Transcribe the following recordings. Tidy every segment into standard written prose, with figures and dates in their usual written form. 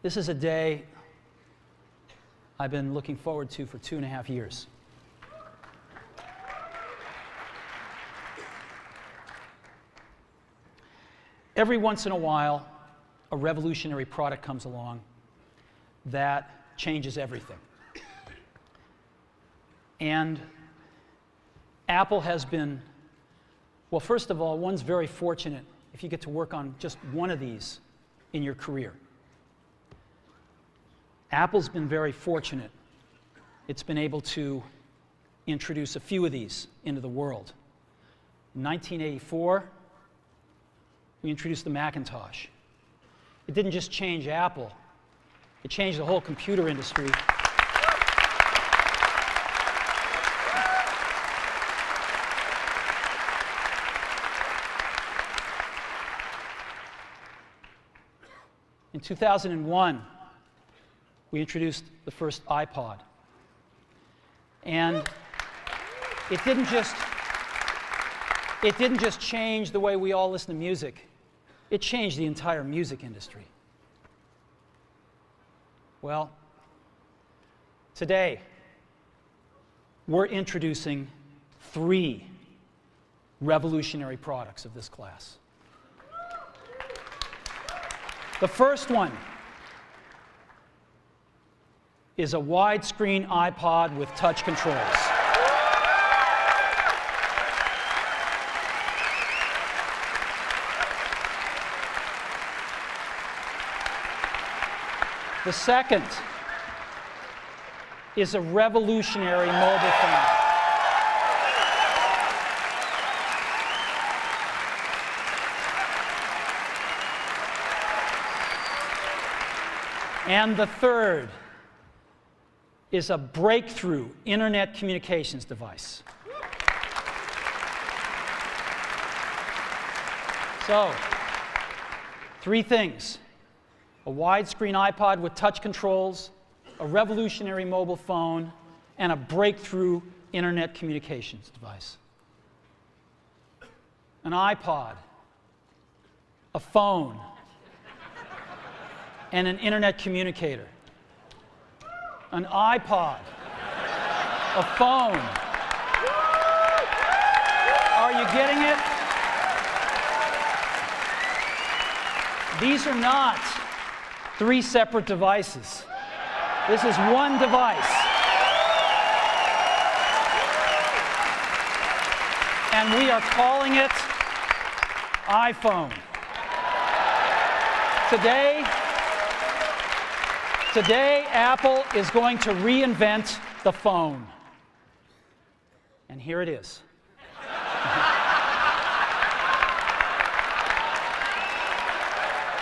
This is a day I've been looking forward to for 2.5 years. Every once in a while, a revolutionary product comes along that changes everything. And Apple has been, well, first of all, one's very fortunate if you get to work on just one of these in your career. Apple's been very fortunate. It's been able to introduce a few of these into the world. In 1984, we introduced the Macintosh. It didn't just change Apple, it changed the whole computer industry. In 2001, we introduced the first iPod. And it didn't just change the way we all listen to music. It changed the entire music industry. Well, today, we're introducing 3 revolutionary products of this class. The first one is a widescreen iPod with touch controls. The second is a revolutionary mobile phone. And the third is a breakthrough internet communications device. So, 3 things: a widescreen iPod with touch controls, a revolutionary mobile phone, and a breakthrough internet communications device. An iPod, a phone, and an internet communicator. An iPod, a phone. Are you getting it? These are not 3 separate devices. This is one device. And we are calling it iPhone. Today, Apple is going to reinvent the phone. And here it is.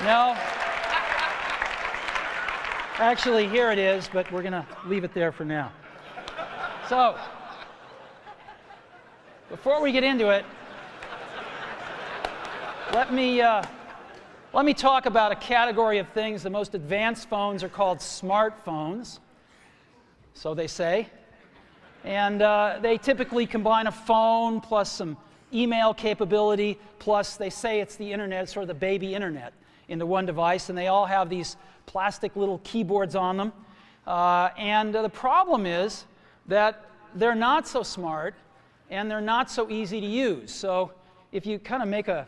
No. Actually, here it is, but we're going to leave it there for now. So, before we get into it, let me talk about a category of things. The most advanced phones are called smartphones, so they say. And they typically combine a phone plus some email capability, plus they say it's the internet, sort of the baby internet, into one device. And they all have these plastic little keyboards on them. And the problem is that they're not so smart and they're not so easy to use. So if you kind of make a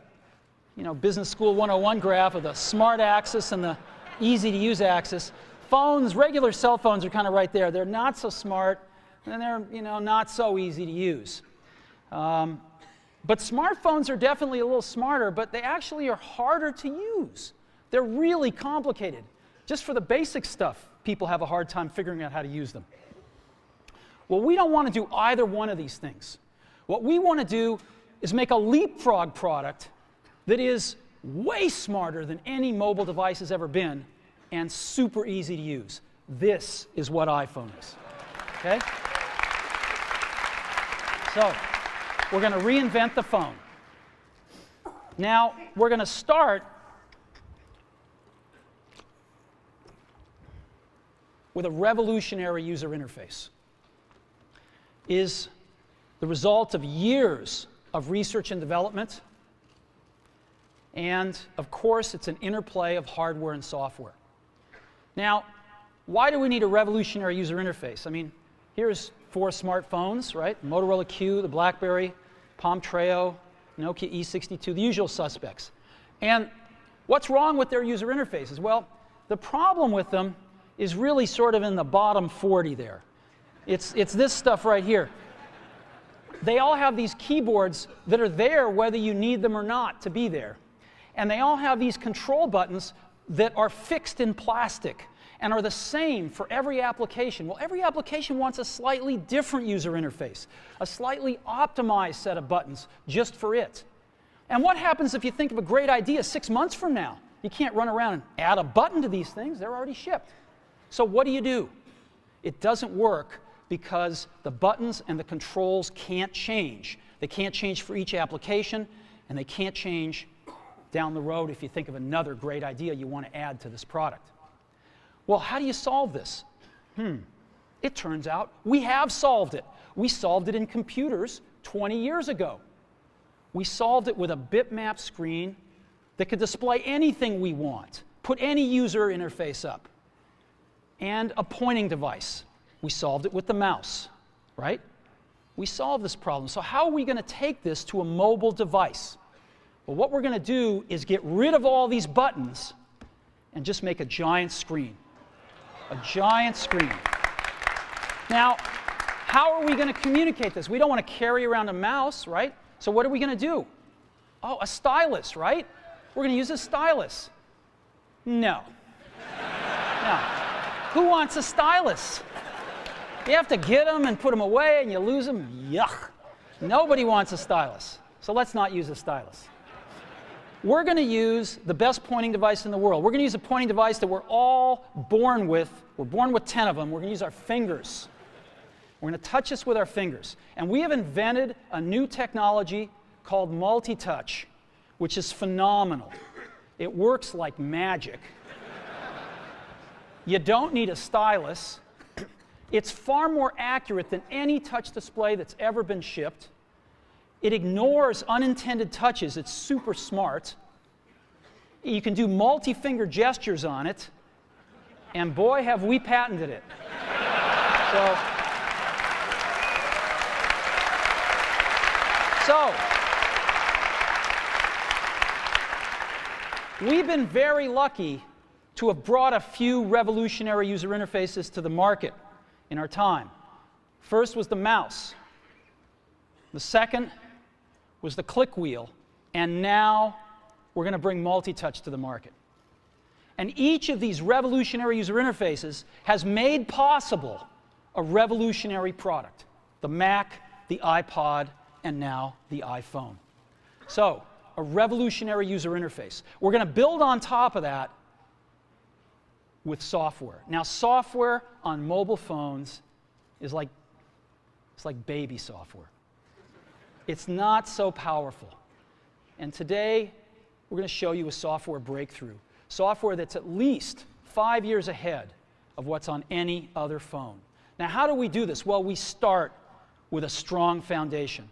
Business School 101 graph of the smart axis and the easy-to-use axis, regular cell phones are kind of right there. They're not so smart, and they're not so easy to use. But smartphones are definitely a little smarter, but they actually are harder to use. They're really complicated. Just for the basic stuff, people have a hard time figuring out how to use them. Well, we don't want to do either one of these things. What we want to do is make a leapfrog product that is way smarter than any mobile device has ever been and super easy to use. This is what iPhone is. Okay? So, we're going to reinvent the phone. Now, we're going to start with a revolutionary user interface. It is the result of years of research and development. And, of course, it's an interplay of hardware and software. Now, why do we need a revolutionary user interface? I mean, here's 4 smartphones, right? Motorola Q, the BlackBerry, Palm Treo, Nokia E62, the usual suspects. And what's wrong with their user interfaces? Well, the problem with them is really sort of in the bottom 40 there. It's this stuff right here. They all have these keyboards that are there whether you need them or not to be there. And they all have these control buttons that are fixed in plastic and are the same for every application. Well, every application wants a slightly different user interface, a slightly optimized set of buttons just for it. And what happens if you think of a great idea 6 months from now? You can't run around and add a button to these things. They're already shipped. So what do? It doesn't work because the buttons and the controls can't change. They can't change for each application, and they can't change down the road if you think of another great idea you want to add to this product. Well, how do you solve this? It turns out we have solved it. We solved it in computers 20 years ago. We solved it with a bitmap screen that could display anything we want, put any user interface up, and a pointing device. We solved it with the mouse, right? We solved this problem. So how are we going to take this to a mobile device? Well, what we're going to do is get rid of all these buttons and just make a giant screen. A giant screen. Now, how are we going to communicate this? We don't want to carry around a mouse, right? So what are we going to do? Oh, a stylus, right? We're going to use a stylus. No. No. Who wants a stylus? You have to get them and put them away and you lose them. Yuck. Nobody wants a stylus. So let's not use a stylus. We're going to use the best pointing device in the world. We're going to use a pointing device that we're all born with. We're born with 10 of them. We're going to use our fingers. We're going to touch this with our fingers. And we have invented a new technology called multi-touch, which is phenomenal. It works like magic. You don't need a stylus. It's far more accurate than any touch display that's ever been shipped. It ignores unintended touches. It's super smart. You can do multi-finger gestures on it. And boy, have we patented it. So, we've been very lucky to have brought a few revolutionary user interfaces to the market in our time. First was the mouse. The second was the click wheel. And now we're going to bring multi-touch to the market. And each of these revolutionary user interfaces has made possible a revolutionary product. The Mac, the iPod, and now the iPhone. So, a revolutionary user interface. We're going to build on top of that with software. Now, software on mobile phones is like baby software. It's not so powerful. And today, we're going to show you a software breakthrough. Software that's at least 5 years ahead of what's on any other phone. Now, how do we do this? Well, we start with a strong foundation.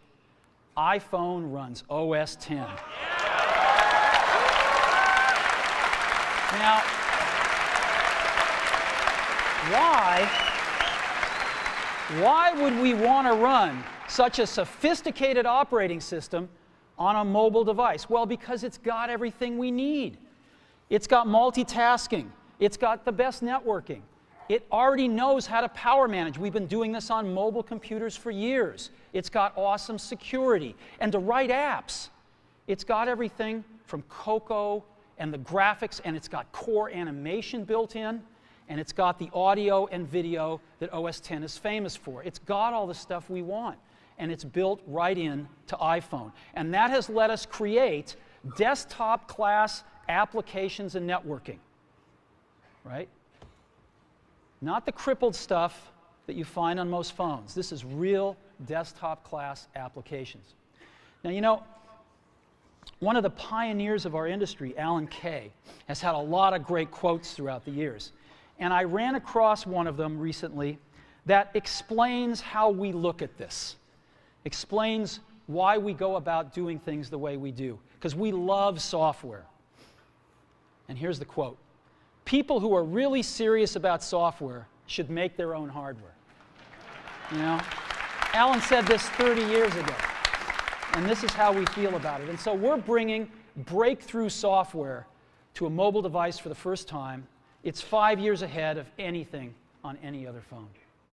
iPhone runs OS X. Now, why would we want to run such a sophisticated operating system on a mobile device? Well, because it's got everything we need. It's got multitasking. It's got the best networking. It already knows how to power manage. We've been doing this on mobile computers for years. It's got awesome security. And to write apps, it's got everything from Cocoa and the graphics, and it's got core animation built in, and it's got the audio and video that OS X is famous for. It's got all the stuff we want, and it's built right in to iPhone. And that has let us create desktop-class applications and networking, right? Not the crippled stuff that you find on most phones. This is real desktop-class applications. Now, you know, one of the pioneers of our industry, Alan Kay, has had a lot of great quotes throughout the years. And I ran across one of them recently that explains how we look at this, explains why we go about doing things the way we do, because we love software. And here's the quote. people who are really serious about software should make their own hardware. You know? Alan said this 30 years ago, and this is how we feel about it. And so we're bringing breakthrough software to a mobile device for the first time. It's 5 years ahead of anything on any other phone.